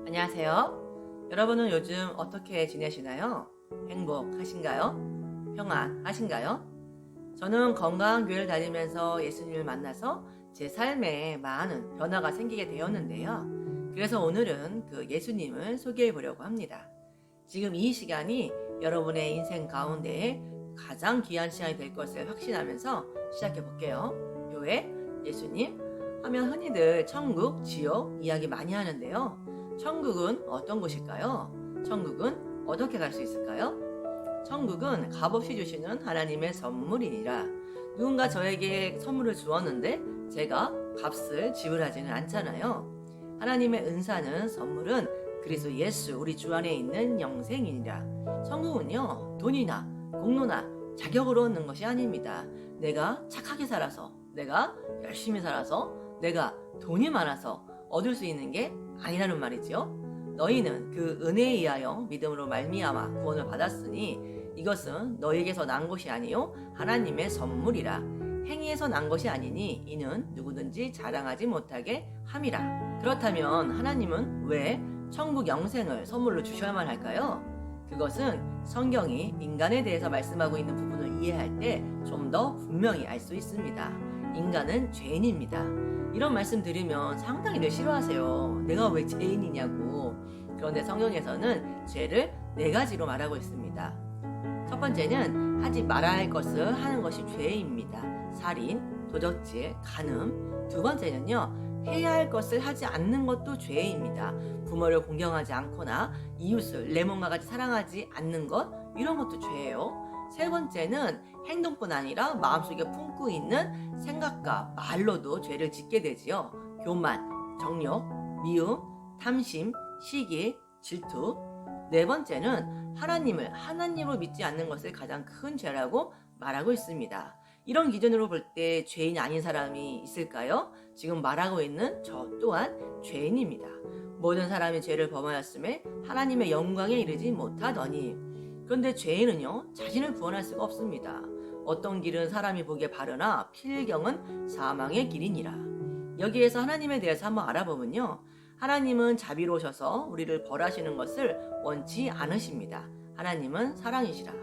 안녕하세요. 여러분은 요즘 어떻게 지내시나요? 행복하신가요? 평안하신가요? 저는 건강한 교회를 다니면서 예수님을 만나서 제 삶에 많은 변화가 생기게 되었는데요. 그래서 오늘은 그 예수님을 소개해 보려고 합니다. 지금 이 시간이 여러분의 인생 가운데에 가장 귀한 시간이 될 것을 확신하면서 시작해 볼게요. 교회, 예수님 하면 흔히들 천국, 지옥 이야기 많이 하는데요. 천국은 어떤 곳일까요? 천국은 어떻게 갈 수 있을까요? 천국은 값없이 주시는 하나님의 선물이니라. 누군가 저에게 선물을 주었는데 제가 값을 지불하지는 않잖아요. 하나님의 은사는 선물은 그리스도 예수 우리 주 안에 있는 영생이니라. 천국은요, 돈이나 공로나 자격으로 얻는 것이 아닙니다. 내가 착하게 살아서, 내가 열심히 살아서, 내가 돈이 많아서 얻을 수 있는 게 아니라는 말이죠. 너희는 그 은혜에 의하여 믿음으로 말미암아 구원을 받았으니 이것은 너희에게서 난 것이 아니요 하나님의 선물이라. 행위에서 난 것이 아니니 이는 누구든지 자랑하지 못하게 함이라. 그렇다면 하나님은 왜 천국 영생을 선물로 주셔야만 할까요? 그것은 성경이 인간에 대해서 말씀하고 있는 부분을 이해할 때 좀 더 분명히 알 수 있습니다. 인간은 죄인입니다. 이런 말씀 들으면 상당히들 싫어하세요. 내가 왜 죄인이냐고. 그런데 성경에서는 죄를 4가지로 말하고 있습니다. 첫 번째는 하지 말아야 할 것을 하는 것이 죄입니다. 살인, 도적질, 간음. 두 번째는요, 해야 할 것을 하지 않는 것도 죄입니다. 부모를 공경하지 않거나 이웃을 내 몸과 같이 사랑하지 않는 것, 이런 것도 죄예요. 세 번째는 행동뿐 아니라 마음속에 품고 있는 생각과 말로도 죄를 짓게 되지요. 교만, 정욕, 미움, 탐심, 시기, 질투. 네 번째는 하나님을 하나님으로 믿지 않는 것을 가장 큰 죄라고 말하고 있습니다. 이런 기준으로 볼 때 죄인이 아닌 사람이 있을까요? 지금 말하고 있는 저 또한 죄인입니다. 모든 사람이 죄를 범하였음에 하나님의 영광에 이르지 못하더니. 그런데 죄인은요, 자신을 구원할 수가 없습니다. 어떤 길은 사람이 보기에 바르나 필경은 사망의 길이니라. 여기에서 하나님에 대해서 한번 알아보면요, 하나님은 자비로우셔서 우리를 벌하시는 것을 원치 않으십니다. 하나님은 사랑이시라.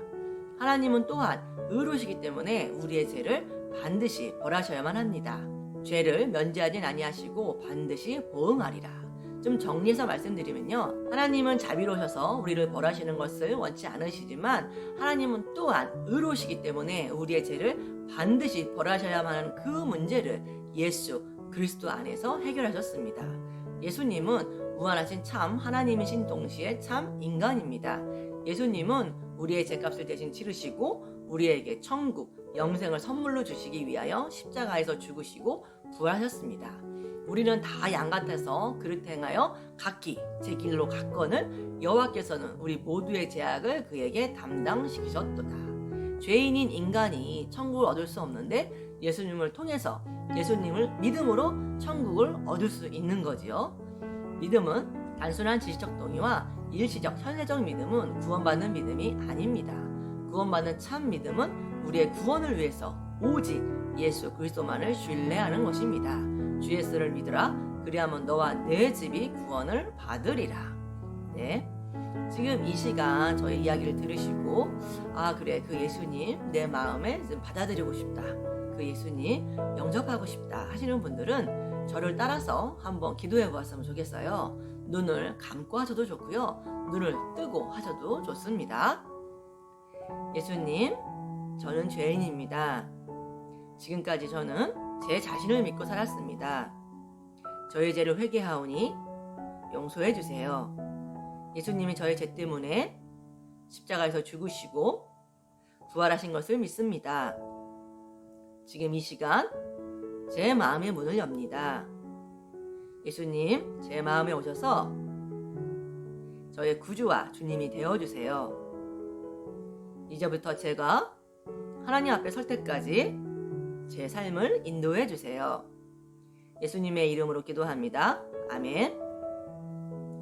하나님은 또한 의로우시기 때문에 우리의 죄를 반드시 벌하셔야만 합니다. 죄를 면제하진 아니하시고 반드시 보응하리라. 좀 정리해서 말씀드리면요, 하나님은 자비로우셔서 우리를 벌하시는 것을 원치 않으시지만 하나님은 또한 의로우시기 때문에 우리의 죄를 반드시 벌하셔야만 하는 그 문제를 예수 그리스도 안에서 해결하셨습니다. 예수님은 무한하신 참 하나님이신 동시에 참 인간입니다. 예수님은 우리의 죄값을 대신 치르시고 우리에게 천국, 영생을 선물로 주시기 위하여 십자가에서 죽으시고 부활하셨습니다. 우리는 다 양 같아서 그릇 행하여 각기 제 길로 갔거늘 여호와께서는 우리 모두의 죄악을 그에게 담당시키셨도다. 죄인인 인간이 천국을 얻을 수 없는데 예수님을 통해서 예수님을 믿음으로 천국을 얻을 수 있는 거지요. 믿음은 단순한 지식적 동의와 일시적 현세적 믿음은 구원받는 믿음이 아닙니다. 구원받는 참 믿음은 우리의 구원을 위해서 오직 예수 그리스도만을 신뢰하는 것입니다. 주 예수를 믿으라. 그리하면 너와 내 집이 구원을 받으리라. 네. 지금 이 시간 저의 이야기를 들으시고, 아 그래, 그 예수님 내 마음에 좀 받아들이고 싶다, 그 예수님 영접하고 싶다 하시는 분들은 저를 따라서 한번 기도해 보았으면 좋겠어요. 눈을 감고 하셔도 좋고요, 눈을 뜨고 하셔도 좋습니다. 예수님, 저는 죄인입니다. 지금까지 저는 제 자신을 믿고 살았습니다. 저의 죄를 회개하오니 용서해 주세요. 예수님이 저의 죄 때문에 십자가에서 죽으시고 부활하신 것을 믿습니다. 지금 이 시간 제 마음의 문을 엽니다. 예수님, 제 마음에 오셔서 저의 구주와 주님이 되어주세요. 이제부터 제가 하나님 앞에 설 때까지 제 삶을 인도해 주세요. 예수님의 이름으로 기도합니다. 아멘.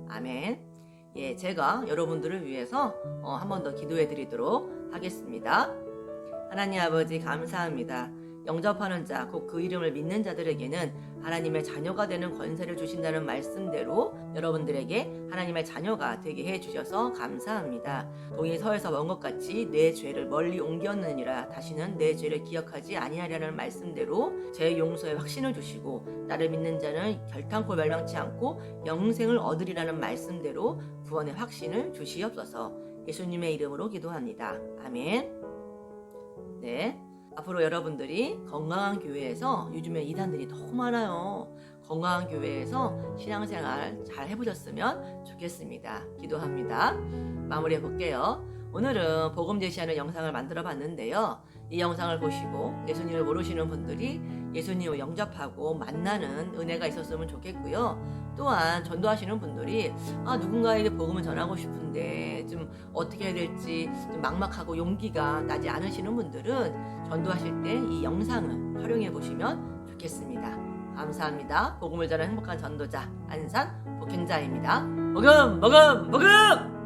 아멘. 예, 제가 여러분들을 위해서 한 번 더 기도해 드리도록 하겠습니다. 하나님 아버지 감사합니다. 영접하는 자, 곧 그 이름을 믿는 자들에게는 하나님의 자녀가 되는 권세를 주신다는 말씀대로 여러분들에게 하나님의 자녀가 되게 해주셔서 감사합니다. 동이 서에서 먼 것 같이 내 죄를 멀리 옮겼느니라 다시는 내 죄를 기억하지 아니하리라는 말씀대로 죄 용서의 확신을 주시고 나를 믿는 자는 결탄코 멸망치 않고 영생을 얻으리라는 말씀대로 구원의 확신을 주시옵소서. 예수님의 이름으로 기도합니다. 아멘. 네, 앞으로 여러분들이 건강한 교회에서 요즘에 이단들이 너무 많아요. 건강한 교회에서 신앙생활 잘 해보셨으면 좋겠습니다. 기도합니다. 마무리해 볼게요. 오늘은 복음 제시하는 영상을 만들어 봤는데요. 이 영상을 보시고 예수님을 모르시는 분들이 예수님을 영접하고 만나는 은혜가 있었으면 좋겠고요. 또한 전도하시는 분들이 누군가에게 복음을 전하고 싶은데 좀 어떻게 해야 될지 좀 막막하고 용기가 나지 않으시는 분들은 전도하실 때 이 영상을 활용해 보시면 좋겠습니다. 감사합니다. 복음을 전하는 행복한 전도자 안산 복행자입니다. 복음!